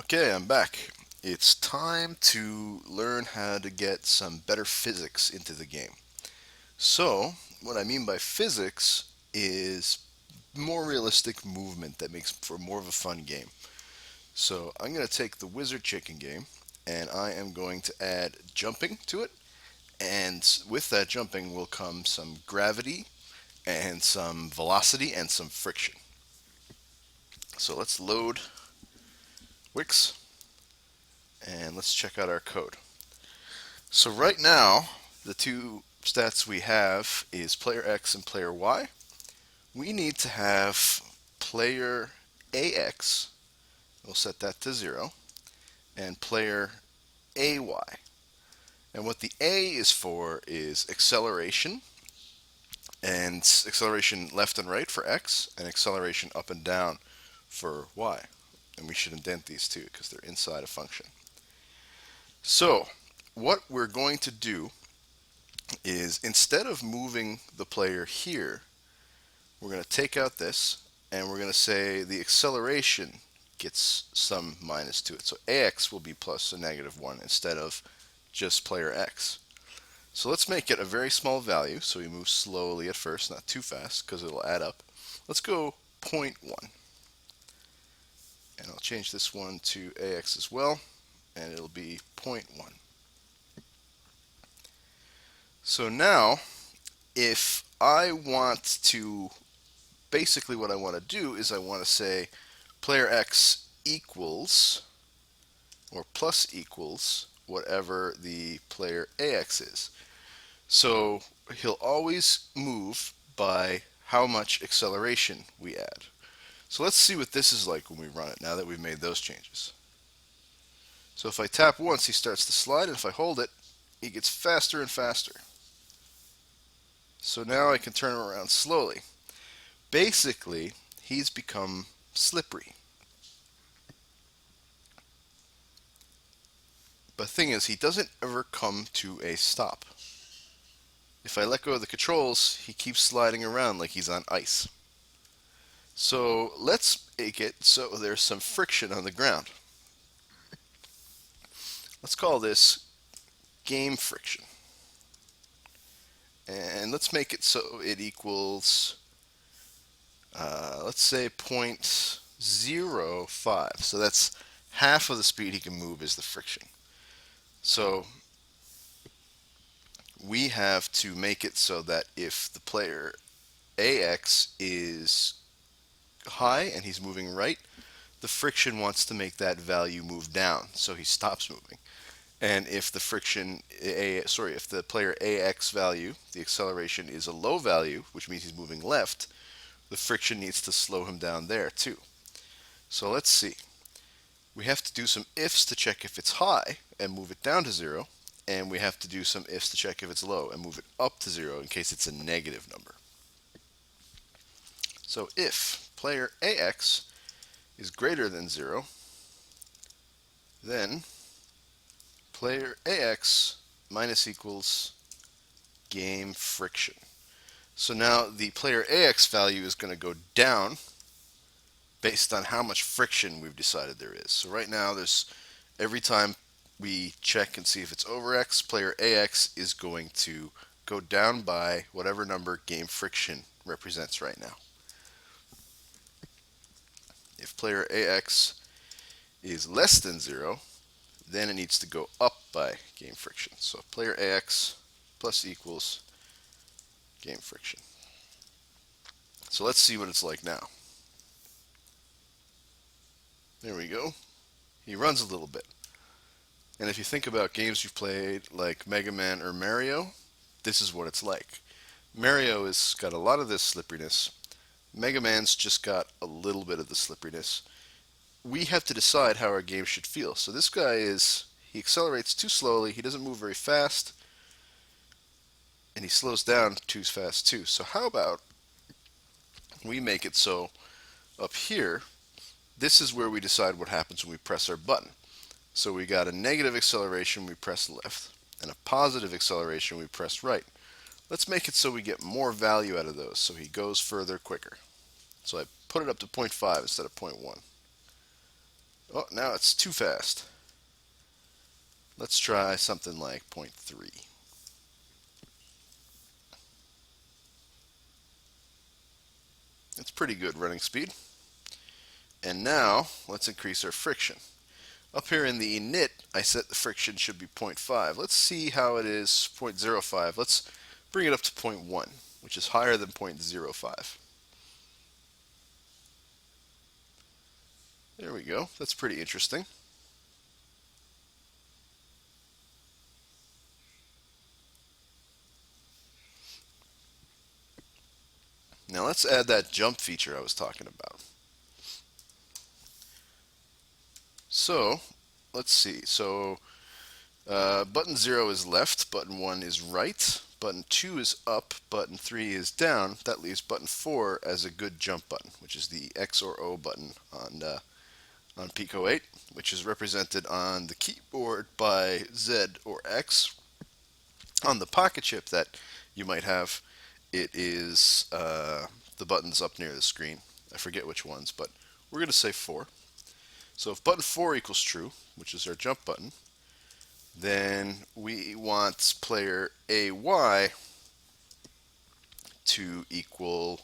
Okay, I'm back. It's time to learn how to get some better physics into the game. So, what I mean by physics is more realistic movement that makes for more of a fun game. So, I'm going to take the Wizard Chicken game and I am going to add jumping to it. And with that jumping will come some gravity and some velocity and some friction. So, let's load Wix and let's check out our code. So right now, the two stats we have is player X and player Y. We need to have player AX, we'll set that to 0, and player AY. And what the A is for is acceleration, and acceleration left and right for X, and acceleration up and down for Y. And we should indent these two because they're inside a function. So, what we're going to do is instead of moving the player here, we're going to take out this and we're going to say the acceleration gets some minus to it. So AX will be plus a negative 1 instead of just player X. So let's make it a very small value. So we move slowly at first, not too fast because it'll add up. Let's go zero point 0.1. And I'll change this one to AX as well. And it'll be zero point 0.1. So now, if I want to basically what I want to do is I want to say player X equals or plus equals whatever the player AX is. So he'll always move by how much acceleration we add. So let's see what this is like when we run it now that we've made those changes. So if I tap once, he starts to slide, and if I hold it, he gets faster and faster. So now I can turn him around slowly. Basically, he's become slippery. But the thing is, he doesn't ever come to a stop. If I let go of the controls, he keeps sliding around like he's on ice. So let's make it so there's some friction on the ground. Let's call this game friction. And let's make it so it equals, let's say 0.05. So that's half of the speed he can move is the friction. So we have to make it so that if the player AX is high and he's moving right, the friction wants to make that value move down, so he stops moving. And if the if the player AX value, the acceleration is a low value, which means he's moving left, the friction needs to slow him down there too. So let's see. We have to do some ifs to check if it's high and move it down to 0, and we have to do some ifs to check if it's low and move it up to 0 in case it's a negative number. So if player AX is greater than 0, then player AX minus equals game friction. So now the player AX value is going to go down based on how much friction we've decided there is. So right now there's every time we check and see if it's over X, player AX is going to go down by whatever number game friction represents right now. If player AX is less than 0, then it needs to go up by game friction. So player AX plus equals game friction. So let's see what it's like now. There we go. He runs a little bit. And if you think about games you've played like Mega Man or Mario, this is what it's like. Mario has got a lot of this slipperiness. Mega Man's just got a little bit of the slipperiness. We have to decide how our game should feel. So this guy he accelerates too slowly, he doesn't move very fast, and he slows down too fast too. So how about we make it so up here, this is where we decide what happens when we press our button. So we got a negative acceleration, we press left, and a positive acceleration, we press right. Let's make it so we get more value out of those, so he goes further quicker. So I put it up to 0.5 instead of 0.1. Oh, now it's too fast. Let's try something like 0.3. It's pretty good running speed. And now, let's increase our friction. Up here in the init, I set the friction should be 0.5. Let's see how it is 0.05. Let's bring it up to 0.1, which is higher than 0.05. There we go. That's pretty interesting. Now let's add that jump feature I was talking about. So, let's see. Button 0 is left, button 1 is right, button 2 is up, button 3 is down. That leaves button 4 as a good jump button, which is the X or O button on Pico 8, which is represented on the keyboard by Z or X. On the pocket chip that you might have, it is the buttons up near the screen. I forget which ones, but we're going to say 4. So if button 4 equals true, which is our jump button, then we want player AY to equal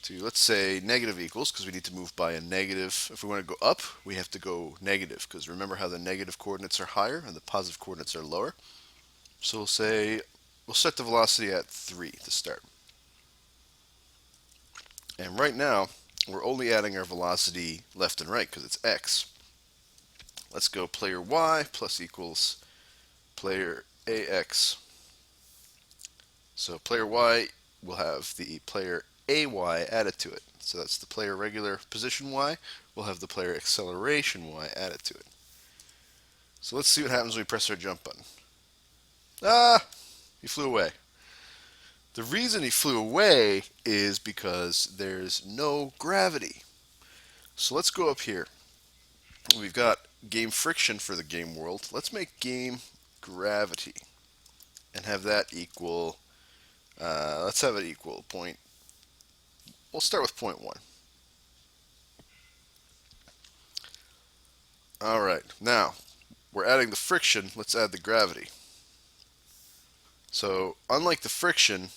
to, let's say, negative equals, because we need to move by a negative. If we want to go up, we have to go negative, because remember how the negative coordinates are higher and the positive coordinates are lower. So we'll set the velocity at 3 to start. And right now, we're only adding our velocity left and right because it's x. Let's go player y plus equals player ax. So player y will have the player ay added to it. So that's the player regular position y. We'll have the player acceleration y added to it. So let's see what happens when we press our jump button. Ah! He flew away. The reason he flew away is because there's no gravity. So let's go up here. We've got game friction for the game world. Let's make game gravity and have that equal, let's have it equal point. We'll start with 0.1. All right, now we're adding the friction. Let's add the gravity. So unlike the friction,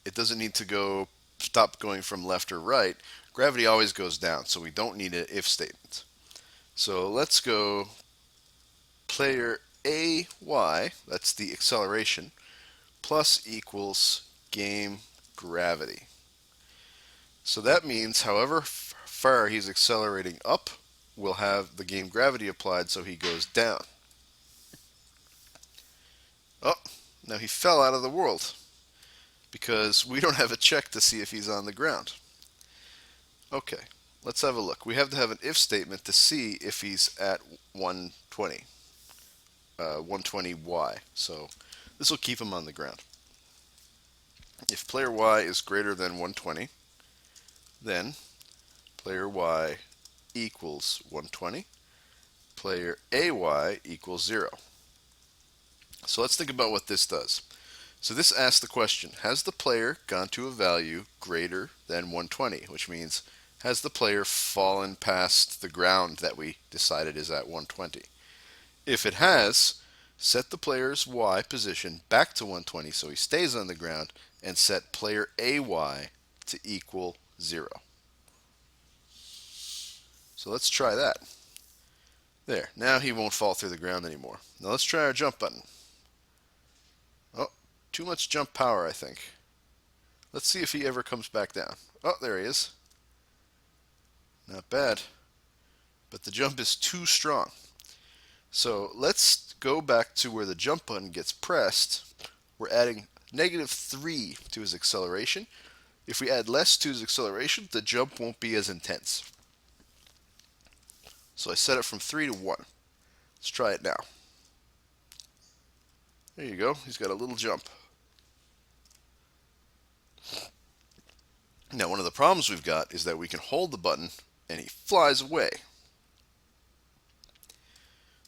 it doesn't need to stop going from left or right. Gravity always goes down, so we don't need an if statement. So let's go player AY, that's the acceleration, plus equals game gravity. So that means however far he's accelerating up, we'll have the game gravity applied so he goes down. Oh, now he fell out of the world because we don't have a check to see if he's on the ground. Okay, let's have a look. We have to have an if statement to see if he's at 120, 120y. So this will keep him on the ground. If player y is greater than 120, then player y equals 120, player ay equals 0. So let's think about what this does. So this asks the question, has the player gone to a value greater than 120, which means has the player fallen past the ground that we decided is at 120? If it has, set the player's y position back to 120 so he stays on the ground, and set player AY to equal 0. So let's try that. There, now he won't fall through the ground anymore. Now let's try our jump button. Oh, too much jump power, I think. Let's see if he ever comes back down. Oh, there he is. Not bad. But the jump is too strong. So let's go back to where the jump button gets pressed. We're adding -3 to his acceleration. If we add less to his acceleration, the jump won't be as intense. So I set it from 3 to 1. Let's try it now. There you go. He's got a little jump. Now, one of the problems we've got is that we can hold the button and he flies away.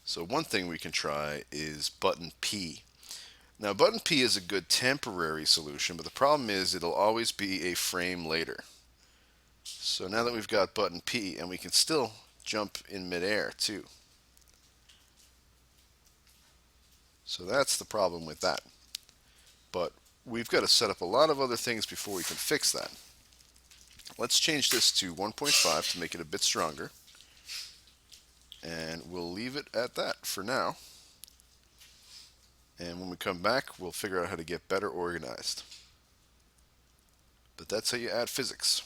So one thing we can try is button P. Now, button P is a good temporary solution, but the problem is it'll always be a frame later. So now that we've got button P, and we can still jump in midair too. So that's the problem with that. But we've got to set up a lot of other things before we can fix that. Let's change this to 1.5 to make it a bit stronger. And we'll leave it at that for now. And when we come back, we'll figure out how to get better organized. But that's how you add physics.